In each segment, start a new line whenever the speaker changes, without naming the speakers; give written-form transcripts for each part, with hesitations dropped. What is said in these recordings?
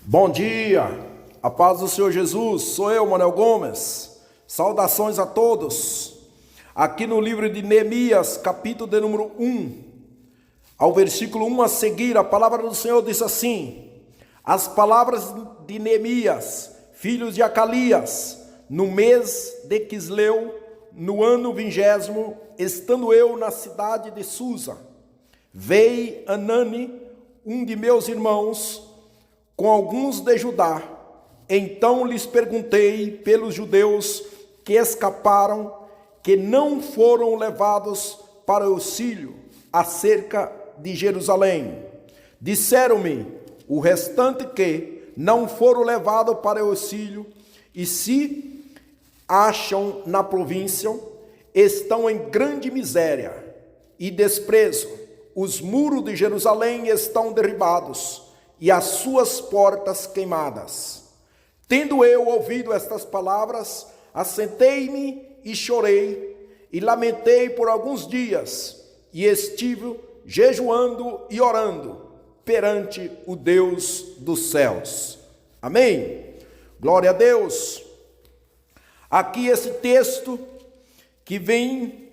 Bom dia, a paz do Senhor Jesus, sou eu, Manuel Gomes, saudações a todos, aqui no livro de Neemias, capítulo de número 1, ao versículo 1 a seguir, a palavra do Senhor diz assim: as palavras de Neemias, filho de Acalias, no mês de Quisleu, no ano 20º, estando eu na cidade de Susa, veio Anani, um de meus irmãos, com alguns de Judá. Então lhes perguntei pelos judeus que escaparam, que não foram levados para o auxílio, acerca de Jerusalém. Disseram-me o restante que não foram levados para o auxílio, e se acham na província, estão em grande miséria e desprezo. Os muros de Jerusalém estão derribados e as suas portas queimadas. Tendo eu ouvido estas palavras, assentei-me e chorei, e lamentei por alguns dias, e estive jejuando e orando perante o Deus dos céus. Amém? Glória a Deus. Aqui esse texto que vem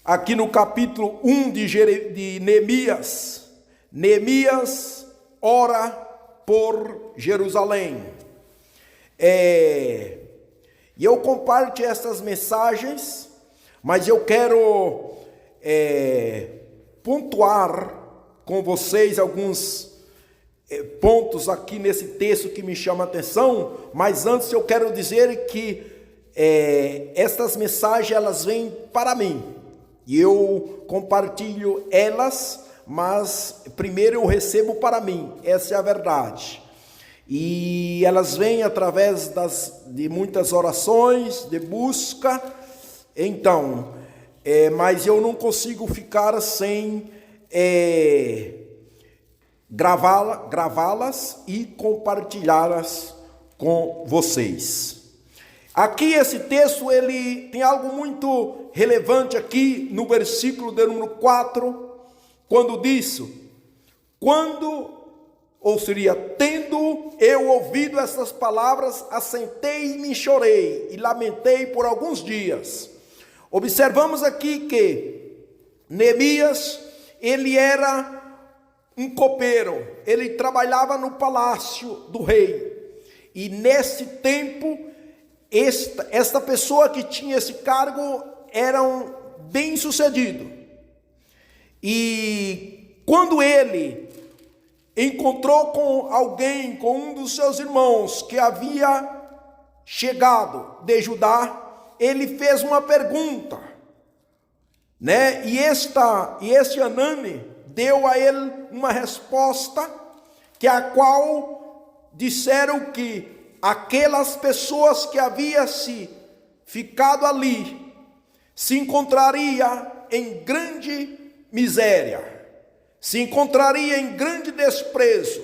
aqui no capítulo 1 de Neemias. Neemias ora por Jerusalém. E eu compartilho essas mensagens, mas eu quero pontuar com vocês alguns pontos aqui nesse texto que me chama a atenção. Mas antes eu quero dizer que estas mensagens elas vêm para mim e eu compartilho elas, mas primeiro eu recebo para mim, essa é a verdade. E elas vêm através de muitas orações, de busca. Então, mas eu não consigo ficar sem gravá-las e compartilhá-las com vocês. Aqui esse texto ele tem algo muito relevante aqui no versículo de número 4, quando diz, tendo eu ouvido essas palavras, assentei-me e chorei, e lamentei por alguns dias. Observamos aqui que Neemias, ele era um copeiro, ele trabalhava no palácio do rei, e nesse tempo, esta pessoa que tinha esse cargo era um bem-sucedido. E quando ele encontrou com alguém, com um dos seus irmãos que havia chegado de Judá, ele fez uma pergunta, né? E este Anani deu a ele uma resposta, que a qual disseram que aquelas pessoas que haviam se ficado ali se encontraria em grande miséria, se encontraria em grande desprezo,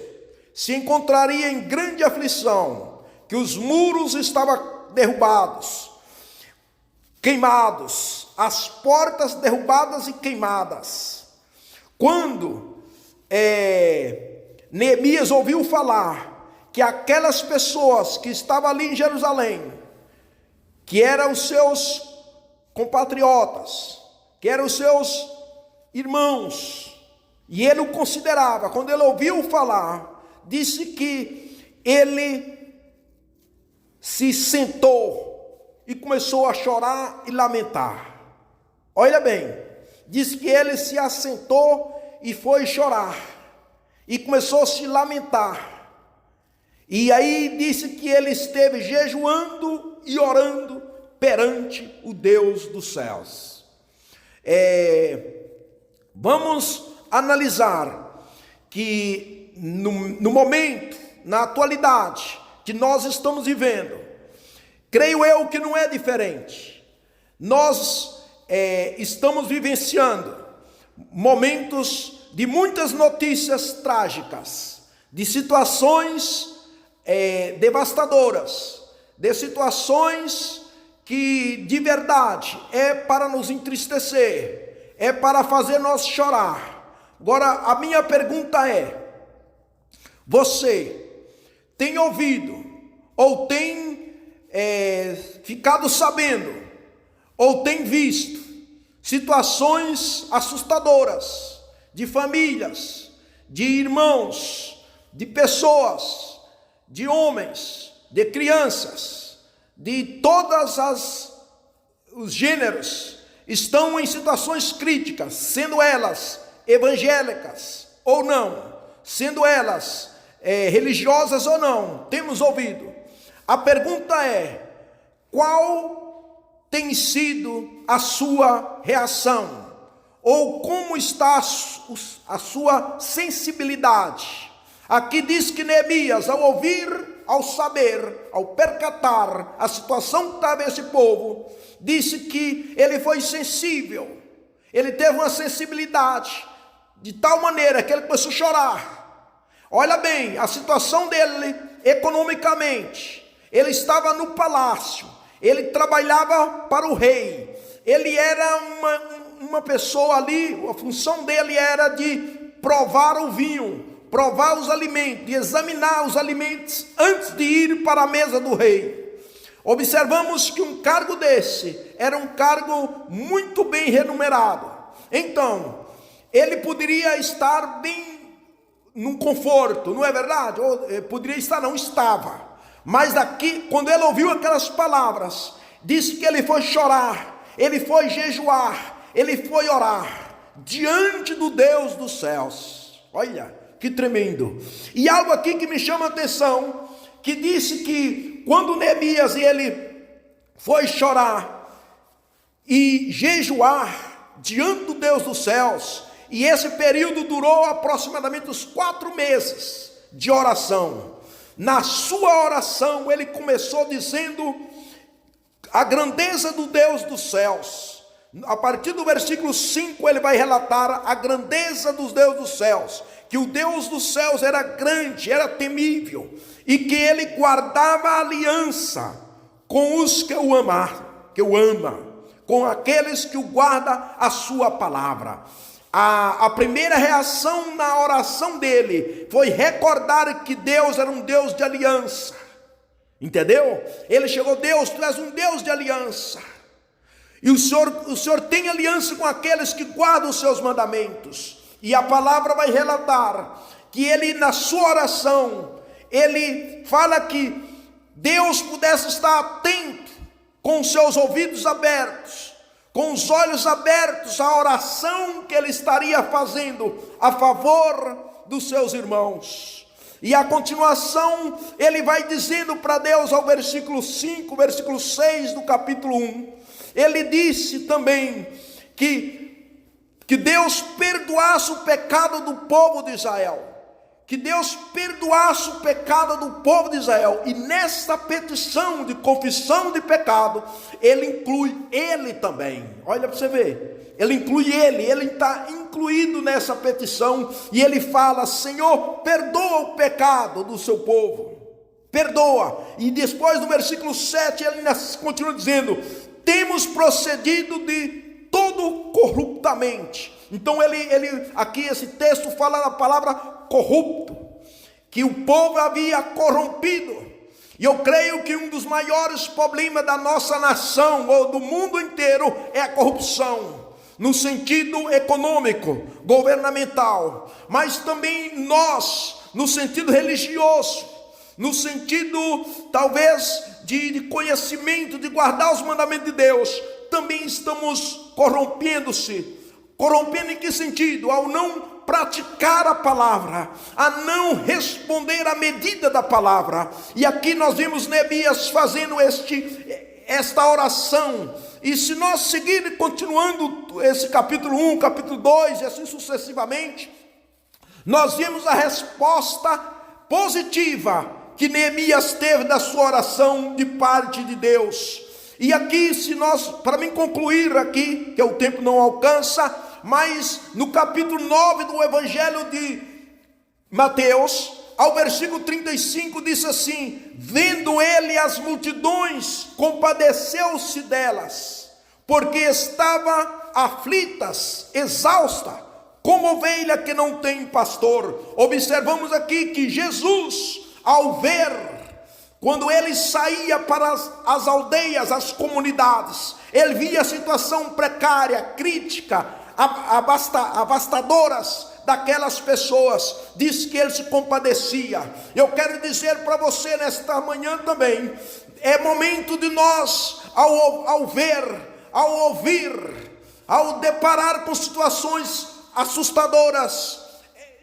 se encontraria em grande aflição, que os muros estavam derrubados, queimados, as portas derrubadas e queimadas. Quando Neemias ouviu falar que aquelas pessoas que estavam ali em Jerusalém, que eram os seus compatriotas, que eram os seus irmãos, e ele o considerava, quando ele ouviu falar, disse que ele se sentou e começou a chorar e lamentar. Olha bem, diz que ele se assentou e foi chorar, e começou a se lamentar. E aí disse que ele esteve jejuando e orando perante o Deus dos céus. Vamos analisar que no momento, na atualidade que nós estamos vivendo, creio eu que não é diferente. Nós estamos vivenciando momentos de muitas notícias trágicas, de situações devastadoras, de situações que de verdade é para nos entristecer, é para fazer nós chorar. Agora a minha pergunta é: você tem ouvido, ou tem ficado sabendo, ou tem visto situações assustadoras de famílias, de irmãos, de pessoas, de homens, de crianças, de todas os gêneros, estão em situações críticas, sendo elas evangélicas ou não, sendo elas religiosas ou não, temos ouvido. A pergunta é: qual tem sido a sua reação? Ou como está a sua sensibilidade? Aqui diz que Neemias, ao ouvir, ao saber, ao percatar a situação que estava esse povo, disse que ele foi sensível, ele teve uma sensibilidade, de tal maneira que ele começou a chorar. Olha bem, a situação dele economicamente, ele estava no palácio, ele trabalhava para o rei, ele era uma pessoa ali, a função dele era de provar o vinho, provar os alimentos, de examinar os alimentos antes de ir para a mesa do rei. Observamos que um cargo desse era um cargo muito bem remunerado. Então, ele poderia estar bem num conforto, não é verdade? Ou poderia estar, não estava. Mas aqui, quando ele ouviu aquelas palavras, disse que ele foi chorar, ele foi jejuar, ele foi orar diante do Deus dos céus. Olha, que tremendo. E algo aqui que me chama a atenção, que disse que quando Neemias ele foi chorar e jejuar diante do Deus dos céus, e esse período durou aproximadamente uns 4 meses de oração. Na sua oração ele começou dizendo a grandeza do Deus dos céus. A partir do versículo 5 ele vai relatar a grandeza dos Deus dos céus, que o Deus dos céus era grande, era temível, e que ele guardava aliança com os que o ama, com aqueles que o guarda a sua palavra. A primeira reação na oração dele foi recordar que Deus era um Deus de aliança. Entendeu? Ele chegou: Deus, tu és um Deus de aliança. E o Senhor tem aliança com aqueles que guardam os seus mandamentos. E a palavra vai relatar que ele, na sua oração, ele fala que Deus pudesse estar atento, com os seus ouvidos abertos, com os olhos abertos, à oração que ele estaria fazendo a favor dos seus irmãos. E a continuação, ele vai dizendo para Deus, ao versículo 5, versículo 6 do capítulo 1, ele disse também que Deus perdoasse o pecado do povo de Israel, que Deus perdoasse o pecado do povo de Israel. E nessa petição de confissão de pecado, ele inclui ele também. Olha para você ver, ele inclui ele está incluído nessa petição, e ele fala: Senhor, perdoa o pecado do seu povo, perdoa. E depois do versículo 7 ele continua dizendo: temos procedido de todo corruptamente. Então aqui esse texto fala da palavra corrupto, que o povo havia corrompido. E eu creio que um dos maiores problemas da nossa nação, ou do mundo inteiro, é a corrupção, no sentido econômico, governamental, mas também nós, no sentido religioso, no sentido talvez de conhecimento, de guardar os mandamentos de Deus, também estamos corrompendo-se. Corrompendo em que sentido? Ao não praticar a palavra, a não responder à medida da palavra. E aqui nós vimos Neemias fazendo esta oração. E se nós seguirmos continuando esse capítulo 1, capítulo 2 e assim sucessivamente, nós vimos a resposta positiva que Neemias teve da sua oração de parte de Deus. E aqui, para mim concluir aqui, que o tempo não alcança, mas no capítulo 9 do Evangelho de Mateus, ao versículo 35, diz assim: vendo ele as multidões, compadeceu-se delas, porque estava aflitas, exausta, como ovelha que não tem pastor. Observamos aqui que Jesus, ao ver, quando ele saía para as aldeias, as comunidades, ele via a situação precária, crítica, abastadoras daquelas pessoas, diz que ele se compadecia. Eu quero dizer para você nesta manhã também, é momento de nós, ao ver, ao ouvir, ao deparar com situações assustadoras,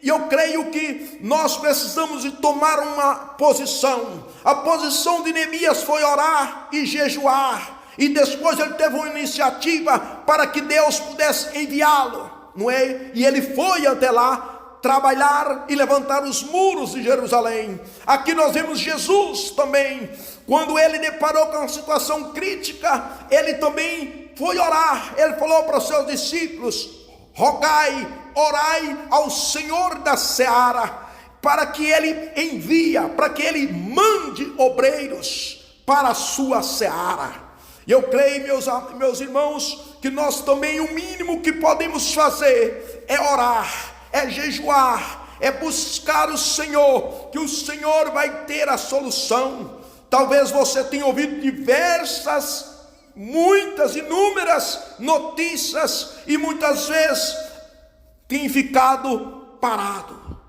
e eu creio que nós precisamos de tomar uma posição. A posição de Neemias foi orar e jejuar, e depois ele teve uma iniciativa para que Deus pudesse enviá-lo, não é? E ele foi até lá trabalhar e levantar os muros de Jerusalém. Aqui nós vemos Jesus também, quando ele deparou com uma situação crítica, ele também foi orar. Ele falou para os seus discípulos: rogai, orai ao Senhor da seara, para que ele envie, para que ele mande obreiros para a sua seara. E eu creio, meus irmãos, que nós também, o mínimo que podemos fazer é orar, é jejuar, é buscar o Senhor, que o Senhor vai ter a solução. Talvez você tenha ouvido muitas, inúmeras notícias, e muitas vezes tem ficado parado.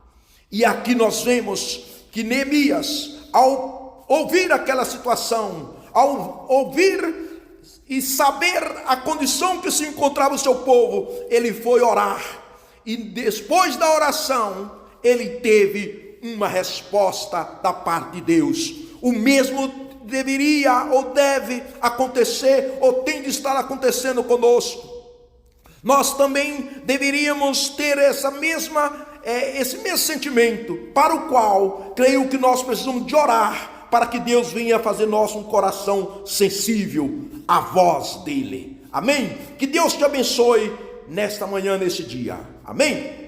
E aqui nós vemos que Neemias, ao ouvir aquela situação, ao ouvir e saber a condição que se encontrava o seu povo, ele foi orar, e depois da oração, ele teve uma resposta da parte de Deus. O mesmo deveria ou deve acontecer, ou tem de estar acontecendo conosco. Nós também deveríamos ter esse mesmo sentimento, para o qual creio que nós precisamos de orar, para que Deus venha fazer nosso um coração sensível à voz dele. Amém? Que Deus te abençoe nesta manhã, nesse dia. Amém?